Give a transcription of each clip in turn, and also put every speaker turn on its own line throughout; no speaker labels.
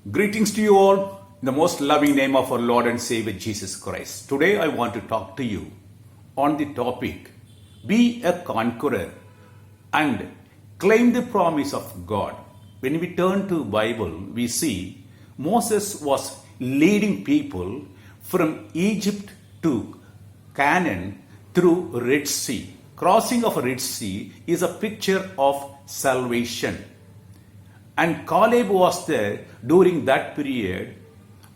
Greetings to you all in the most loving name of our Lord and Savior Jesus Christ. Today I want to talk to you on the topic Be a Conqueror and Claim the Promise of God. When we turn to Bible, we see Moses was leading people from Egypt to Canaan through Red Sea. Crossing of Red Sea is a picture of salvation. And Caleb was there during that period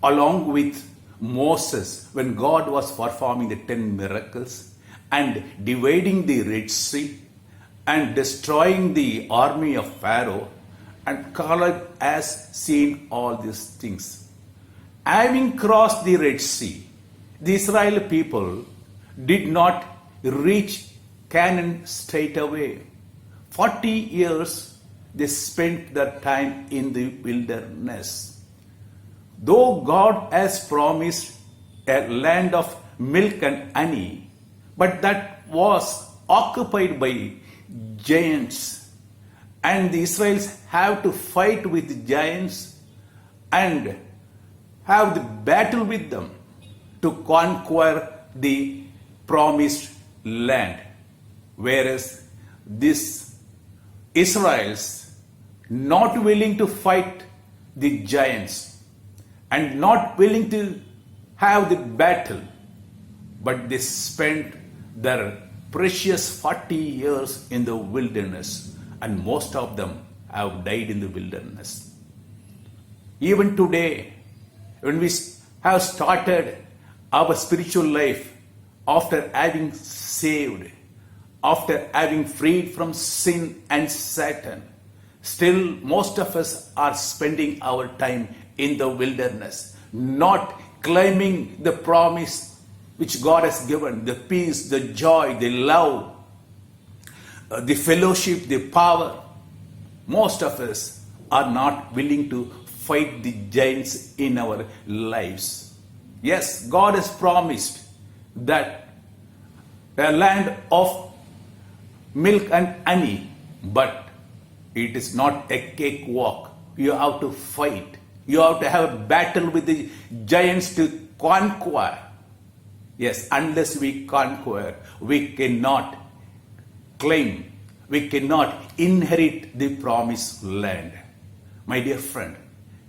along with Moses when God was performing the 10 miracles and dividing the Red Sea and destroying the army of Pharaoh. And Caleb has seen all these things. Having crossed the Red Sea, the Israel people did not reach Canaan straight away. 40 years they spent their time in the wilderness. Though God has promised a land of milk and honey, but that was occupied by giants. And the Israelites have to fight with the giants and have the battle with them to conquer the promised land. Whereas these Israelites not willing to fight the giants and not willing to have the battle, but they spent their precious 40 years in the wilderness, and most of them have died in the wilderness. Even today, when we have started our spiritual life after having saved, after having freed from sin and Satan, still most of us are spending our time in the wilderness, not claiming the promise which God has given, the peace, the joy, the love, the fellowship, the power. Most of us are not willing to fight the giants in our lives. Yes, God has promised that a land of milk and honey, but it is not a cakewalk. You have to fight. You have to have a battle with the giants to conquer. Yes, unless we conquer, we cannot claim, we cannot inherit the promised land. My dear friend,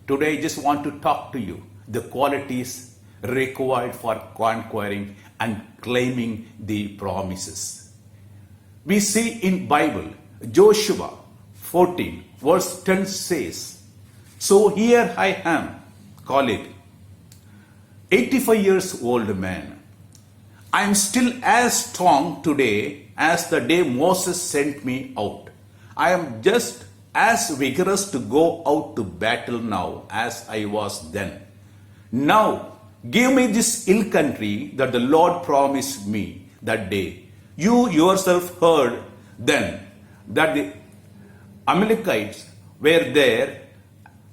today I just want to talk to you the qualities required for conquering and claiming the promises. We see in Bible, Joshua 14 verse 10 says, So here I am, Caleb, 85 years old man. I am still as strong today as the day Moses sent me out. I am just as vigorous to go out to battle now as I was then. Now give me this hill country that the Lord promised me that day. You yourself heard then that the Amalekites were there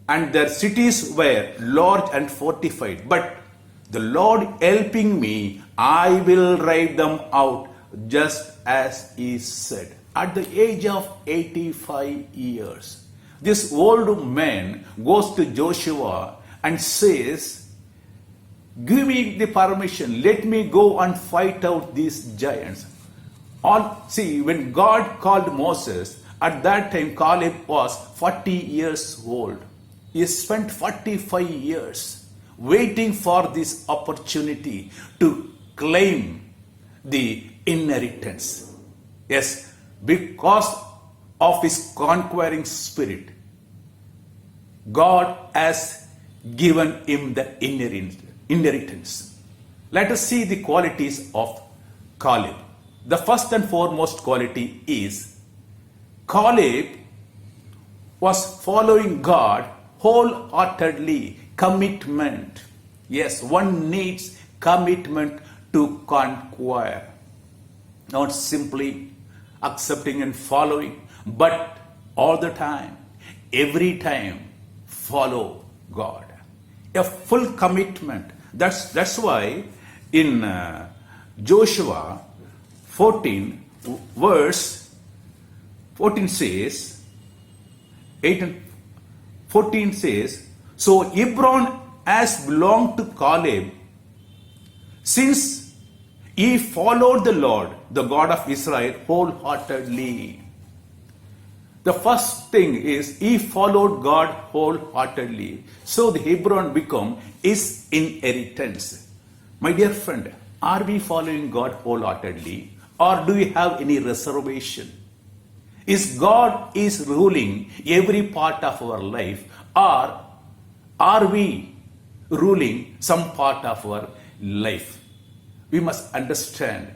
and their cities were large and fortified. But the Lord helping me, I will drive them out just as he said. At the age of 85 years, this old man goes to Joshua and says, Give me the permission, let me go and fight out these giants. See, when God called Moses, at that time Caleb was 40 years old. He spent 45 years waiting for this opportunity to claim the inheritance. Yes, because of his conquering spirit, God has given him the inheritance. Let us see the qualities of Caleb. The first and foremost quality is Caleb was following God wholeheartedly, commitment. Yes, one needs commitment to conquer. Not simply accepting and following, but all the time, every time, follow God. A full commitment. That's why in Joshua 14 verse 14 says, 8 and 14 says, So Hebron has belonged to Caleb since he followed the Lord, the God of Israel, wholeheartedly. The first thing is he followed God wholeheartedly. So the Hebron become his inheritance. My dear friend, are we following God wholeheartedly, or do we have any reservation? Is God is ruling every part of our life, or are we ruling some part of our life? We must understand,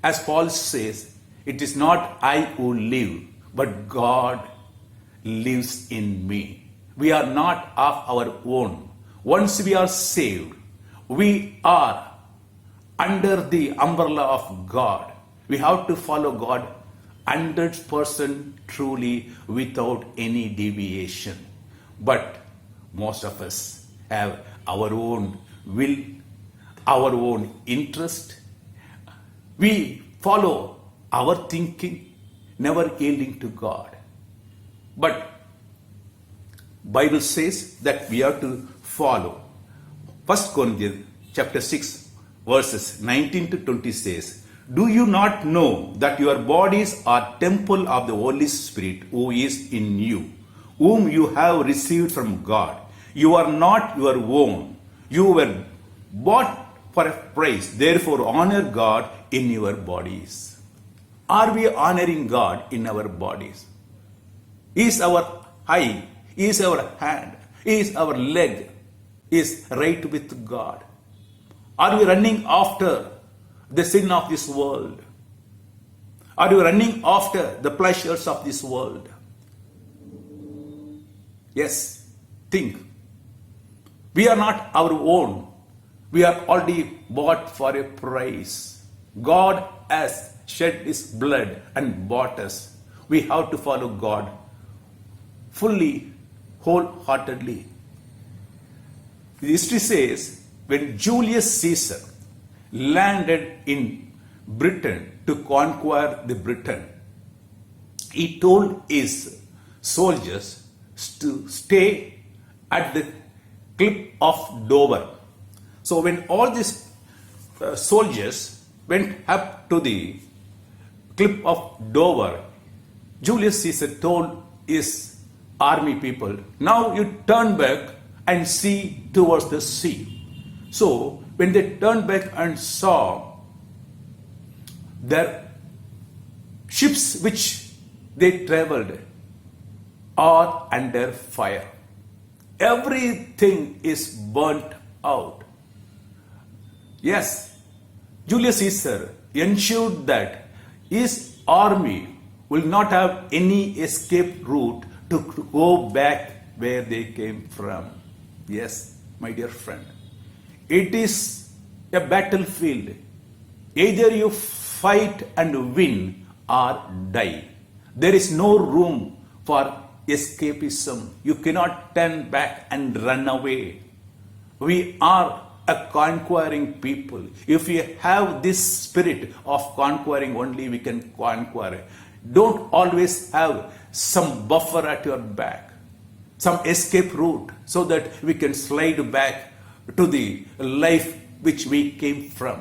as Paul says, it is not I who live, but God lives in me. We are not of our own. Once we are saved, we are under the umbrella of God. We have to follow God 100% truly without any deviation. But most of us have our own will, our own interest. We follow our thinking, never yielding to God. But Bible says that we have to follow. 1 Corinthians chapter 6 verses 19 to 20 says, do you not know that your bodies are temple of the Holy Spirit who is in you, whom you have received from God? You are not your own. You were bought for a price. Therefore honor God in your bodies. Are we honoring God in our bodies? Is our eye, is our hand, is our leg is right with God? Are we running after the sin of this world? Are you running after the pleasures of this world? Yes, think. We are not our own. We are already bought for a price. God has shed His blood and bought us. We have to follow God fully, wholeheartedly. The history says when Julius Caesar landed in Britain to conquer the Britain, he told his soldiers to stay at the cliff of Dover. So when all these soldiers went up to the cliff of Dover, Julius Caesar told his army people, now you turn back and see towards the sea. So when they turned back and saw their ships which they traveled are under fire. Everything is burnt out. Yes, Julius Caesar ensured that his army will not have any escape route to go back where they came from. Yes, my dear friend, it is a battlefield. Either you fight and win or die. There is no room for escapism. You cannot turn back and run away. We are a conquering people. If we have this spirit of conquering, only we can conquer. Don't always have some buffer at your back, some escape route, so that we can slide back to the life which we came from.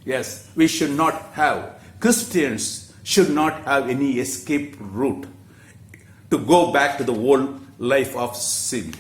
Yes, we should not have, Christians should not have any escape route to go back to the old life of sin.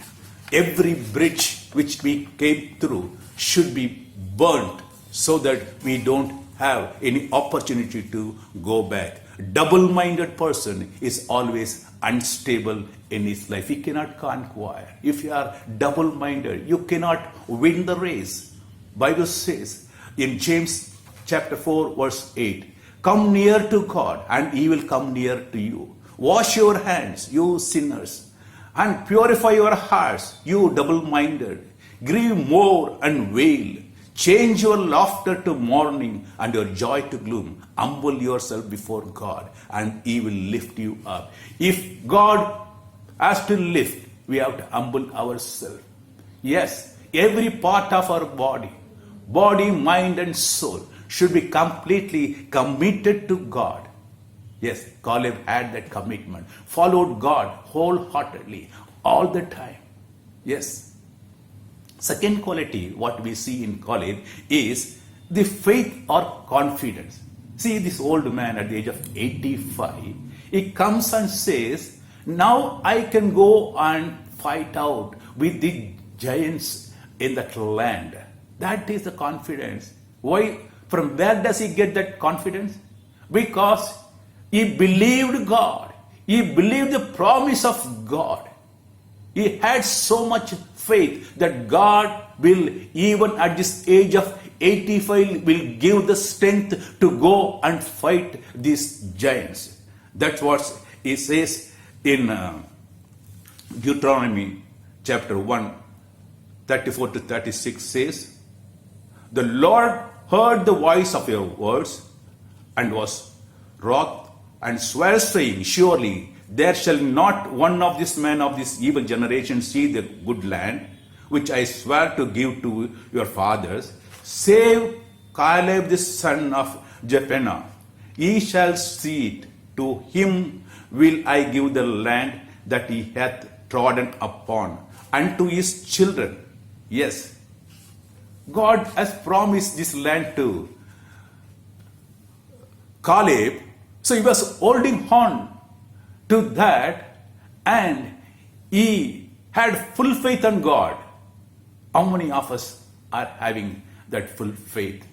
Every bridge which we came through should be burnt so that we don't have any opportunity to go back. Double-minded person is always unstable in his life. He cannot conquer. If you are double-minded, you cannot win the race. Bible says in James chapter 4 verse 8, come near to God and He will come near to you. Wash your hands, you sinners, and purify your hearts, you double-minded. Grieve more and wail. Change your laughter to mourning and your joy to gloom. Humble yourself before God and He will lift you up. If God has to lift, we have to humble ourselves. Yes, every part of our body, mind and soul should be completely committed to God. Yes, Caleb had that commitment, followed God wholeheartedly all the time. Yes. Second quality, what we see in Caleb is the faith or confidence. See, this old man at the age of 85, he comes and says, now I can go and fight out with the giants in that land. That is the confidence. Why? From where does he get that confidence? Because he believed God. He believed the promise of God. He had so much faith that God will, even at this age of 85, will give the strength to go and fight these giants. That's what he says in Deuteronomy chapter 1, 34 to 36 says, the Lord heard the voice of your words and was wroth and sware, saying, surely there shall not one of these men of this evil generation see the good land, which I swear to give to your fathers, save Caleb the son of Jephunneh. He shall see it. To him will I give the land that he hath trodden upon, and to his children. Yes, God has promised this land to Caleb. So he was holding on to that, and he had full faith on God. How many of us are having that full faith?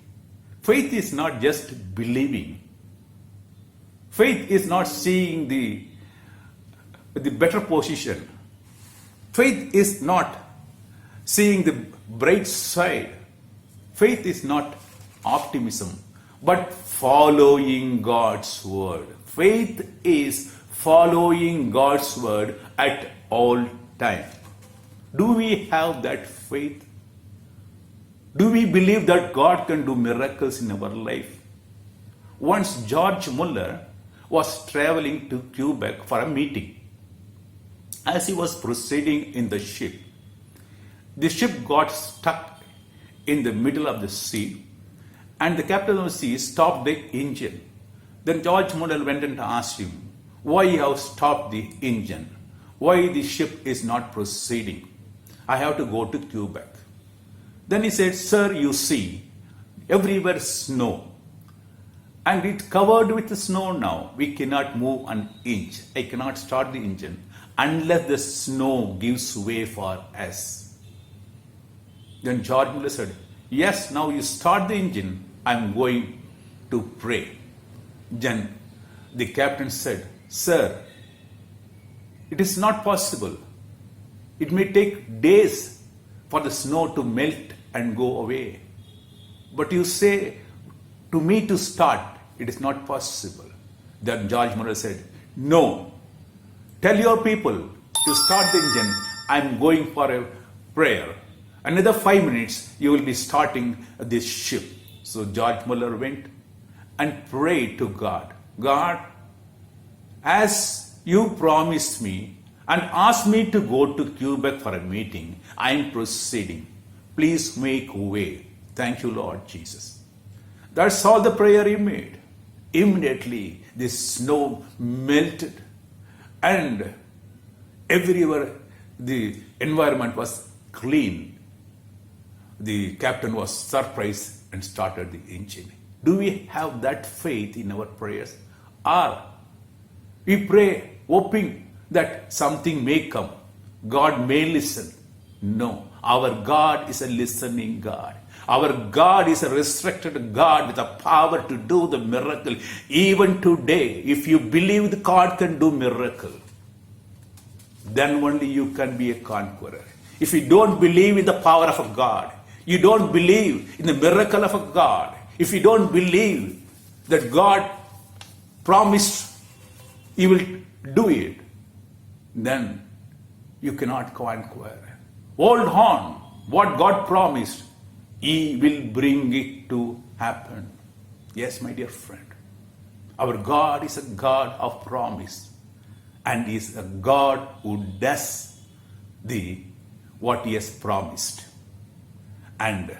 Faith is not just believing. Faith is not seeing the better position. Faith is not seeing the bright side. Faith is not optimism, but following God's word. Faith is following God's word at all times. Do we have that faith? Do we believe that God can do miracles in our life? Once George Muller was traveling to Quebec for a meeting. As he was proceeding in the ship got stuck in the middle of the sea, and the captain of the sea stopped the engine. Then George Muller went and asked him, why you have stopped the engine? Why the ship is not proceeding? I have to go to Quebec. Then he said, sir, you see, everywhere snow. And it's covered with snow now. We cannot move an inch. I cannot start the engine unless the snow gives way for us. Then George Muller said, yes, now you start the engine. I'm going to pray. Then the captain said, sir, it is not possible. It may take days for the snow to melt and go away. But you say to me to start, it is not possible. Then George Muller said, no, tell your people to start the engine. I'm going for a prayer. Another 5 minutes, you will be starting this ship. So George Muller went and prayed to God. God, as you promised me and asked me to go to Quebec for a meeting, I am proceeding. Please make way. Thank you, Lord Jesus. That's all the prayer he made. Immediately, the snow melted, and everywhere the environment was clean. The captain was surprised and started the engine. Do we have that faith in our prayers? Or we pray hoping that something may come. God may listen. No, our God is a listening God. Our God is a resurrected God with the power to do the miracle. Even today, if you believe that God can do miracle, then only you can be a conqueror. If you don't believe in the power of a God, you don't believe in the miracle of a God, if you don't believe that God promised He will do it, then you cannot conquer. Hold on. What God promised, He will bring it to happen. Yes, my dear friend. Our God is a God of promise, and He is a God who does what He has promised. And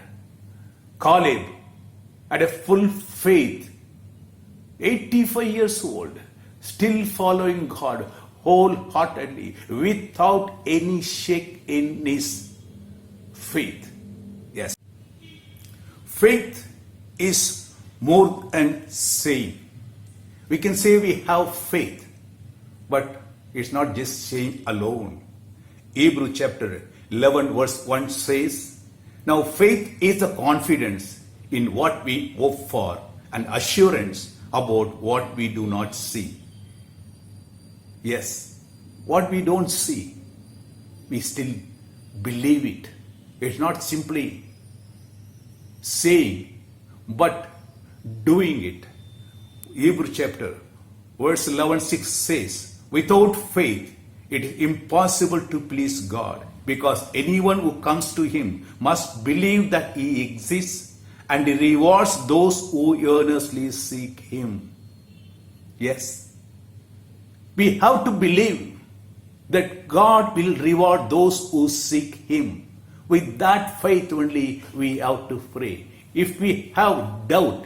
Caleb had a full faith, 85 years old, still following God, wholeheartedly without any shake in his faith. Yes. Faith is more than saying. We can say we have faith, but it's not just saying alone. Hebrew chapter 11 verse 1 says, now faith is the confidence in what we hope for and assurance about what we do not see. Yes, what we don't see, we still believe it. It's not simply saying, but doing it. Hebrew chapter verse 11:6 says, without faith it is impossible to please God, because anyone who comes to him must believe that he exists and he rewards those who earnestly seek him. Yes, we have to believe that God will reward those who seek him. With that faith only we have to pray. If we have doubt,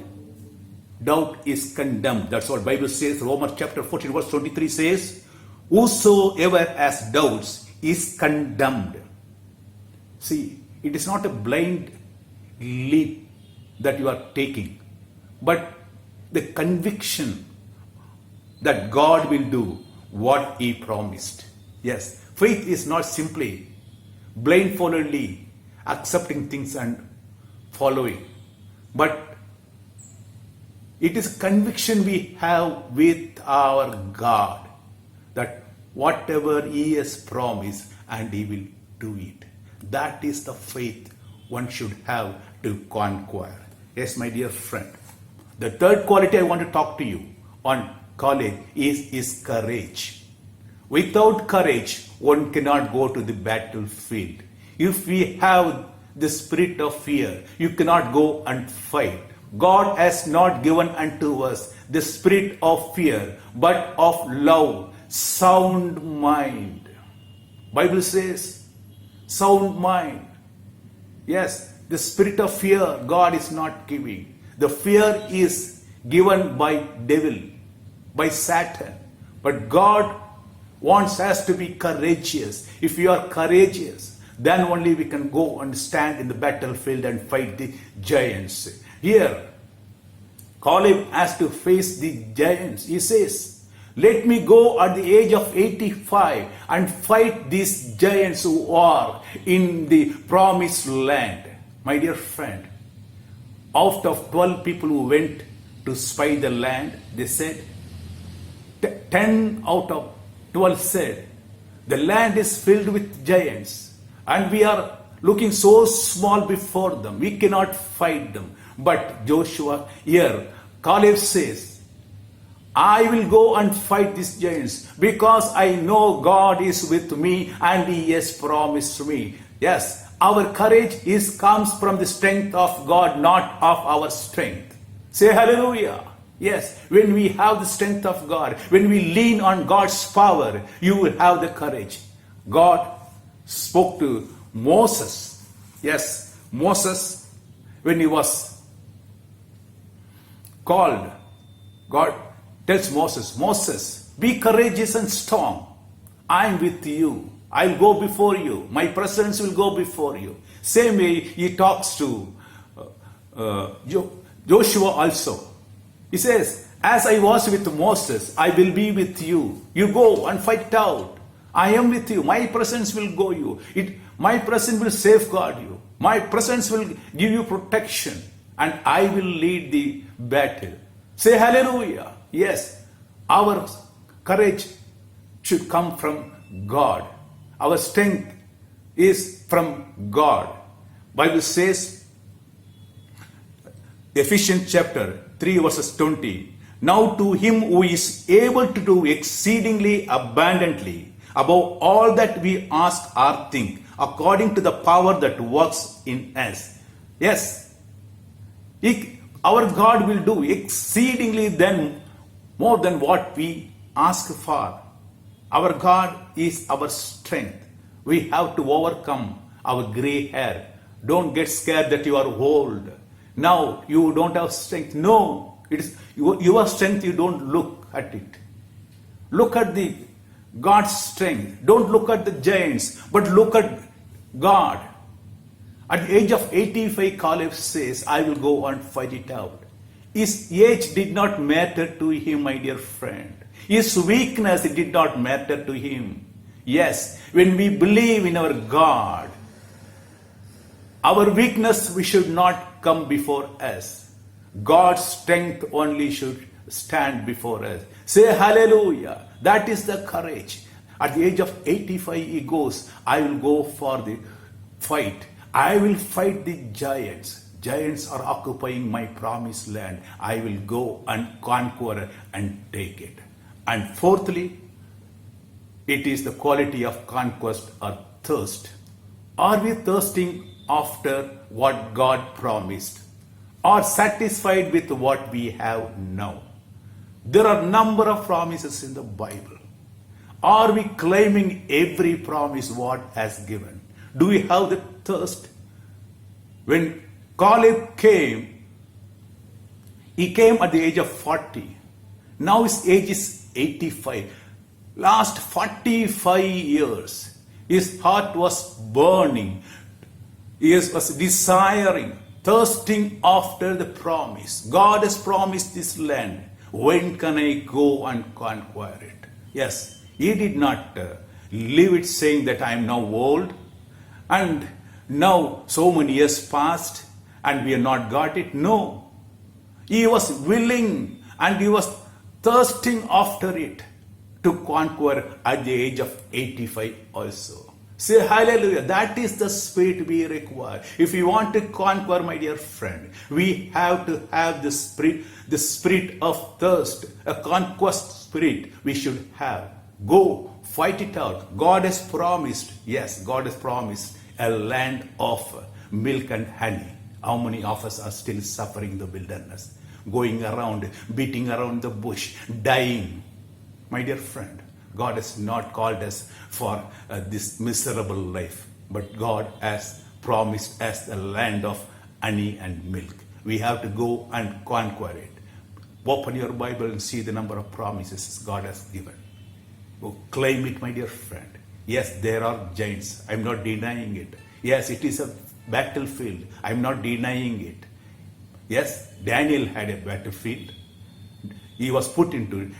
doubt is condemned. That's what Bible says. Romans chapter 14 verse 23 says, whosoever has doubts is condemned. See, it is not a blind leap that you are taking, but the conviction that God will do what he promised. Yes, faith is not simply blindfoldedly accepting things and following, but it is conviction we have with our God that whatever he has promised and he will do it. That is the faith one should have to conquer. Yes, my dear friend. The third quality I want to talk to you on college is courage. Without courage, one cannot go to the battlefield. If we have the spirit of fear, you cannot go and fight. God has not given unto us the spirit of fear, but of love, sound mind. Bible says, sound mind. Yes, the spirit of fear God is not giving. The fear is given by devil, by Satan. But God wants us to be courageous. If we are courageous, then only we can go and stand in the battlefield and fight the giants. Here, Caleb has to face the giants. He says, let me go at the age of 85 and fight these giants who are in the promised land. My dear friend, out of 12 people who went to spy the land, they said, 10 out of 12 said, the land is filled with giants and we are looking so small before them. We cannot fight them. But Joshua here, Caleb says, I will go and fight these giants because I know God is with me and he has promised me. Yes, our courage comes from the strength of God, not of our strength. Say hallelujah. Yes, when we have the strength of God, when we lean on God's power, you will have the courage. God spoke to Moses. Yes, Moses, when he was called, God tells Moses, Moses, be courageous and strong. I am with you. I'll go before you. My presence will go before you. Same way he talks to Joshua also. He says, as I was with Moses, I will be with you. You go and fight out. I am with you. My presence will go you. My presence will safeguard you. My presence will give you protection. And I will lead the battle. Say hallelujah. Yes, our courage should come from God. Our strength is from God. Bible says, Ephesians chapter 3 verses 20. Now to him who is able to do exceedingly abundantly above all that we ask or think, according to the power that works in us. Yes, our God will do exceedingly more than what we ask for. Our God is our strength. We have to overcome our gray hair. Don't get scared that you are old. Now you don't have strength. No, it is your strength. You don't look at it. Look at the God's strength. Don't look at the giants, but look at God. At the age of 85, Caleb says, I will go and fight it out. His age did not matter to him, my dear friend. His weakness did not matter to him. Yes, when we believe in our God, our weakness we should not come before us. God's strength only should stand before us. Say hallelujah. That is the courage. At the age of 85 he goes, I will go for the fight. I will fight the giants. Giants are occupying my promised land. I will go and conquer and take it. And fourthly, it is the quality of conquest or thirst. Are we thirsting after what God promised, or satisfied with what we have now? There are a number of promises in the Bible. Are we claiming every promise God has given? Do we have the thirst? When Caleb came, he came at the age of 40. Now his age is 85. Last 45 years, his heart was burning. He was desiring, thirsting after the promise. God has promised this land. When can I go and conquer it? Yes, he did not leave it saying that I am now old and now so many years passed and we have not got it. No, he was willing and he was thirsting after it to conquer at the age of 85 also. Say hallelujah. That is the spirit we require. If we want to conquer, my dear friend, we have to have the spirit of thirst, a conquest spirit we should have. Go, fight it out. God has promised, yes, God has promised a land of milk and honey. How many of us are still suffering the wilderness? Going around, beating around the bush, dying. My dear friend, God has not called us for this miserable life, but God has promised us a land of honey and milk. We have to go and conquer it. Open your Bible and see the number of promises God has given. Oh, claim it, my dear friend. Yes, there are giants. I'm not denying it. Yes, it is a battlefield. I'm not denying it. Yes, Daniel had a battlefield. He was put into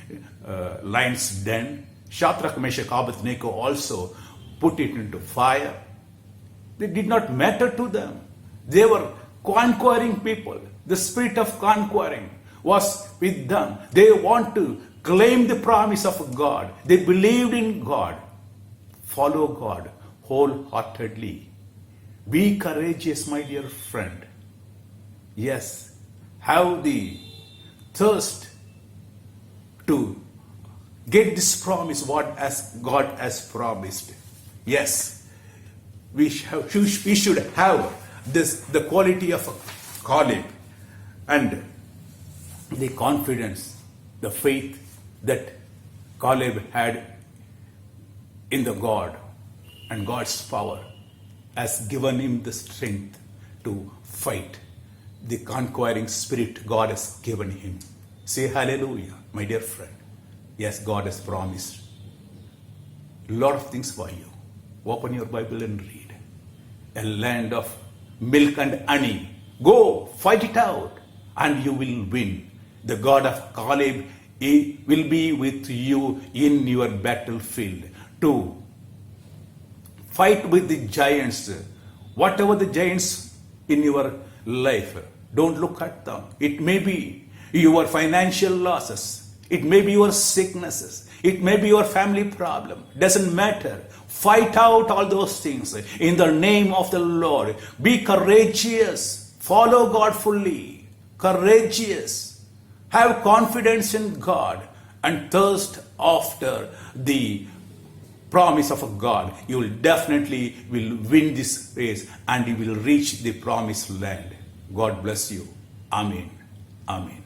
lion's den. Shadrach, Meshach, Abednego also put it into fire. It did not matter to them. They were conquering people. The spirit of conquering was with them. They want to claim the promise of God. They believed in God. Follow God wholeheartedly. Be courageous, my dear friend. Yes, have the thirst to get this promise what as God has promised. Yes, we should have the quality of a Caleb and the confidence, the faith that Caleb had in the God, and God's power has given him the strength to fight. The conquering spirit God has given him. Say hallelujah, my dear friend. Yes, God has promised a lot of things for you. Open your Bible and read. A land of milk and honey. Go, fight it out, and you will win. The God of Caleb, He will be with you in your battlefield to fight with the giants. Whatever the giants in your life, don't look at them. It may be your financial losses. It may be your sicknesses. It may be your family problem. Doesn't matter. Fight out all those things in the name of the Lord. Be courageous. Follow God fully. Courageous. Have confidence in God and thirst after the promise of God. You will definitely win this race and you will reach the promised land. God bless you. Amen. Amen.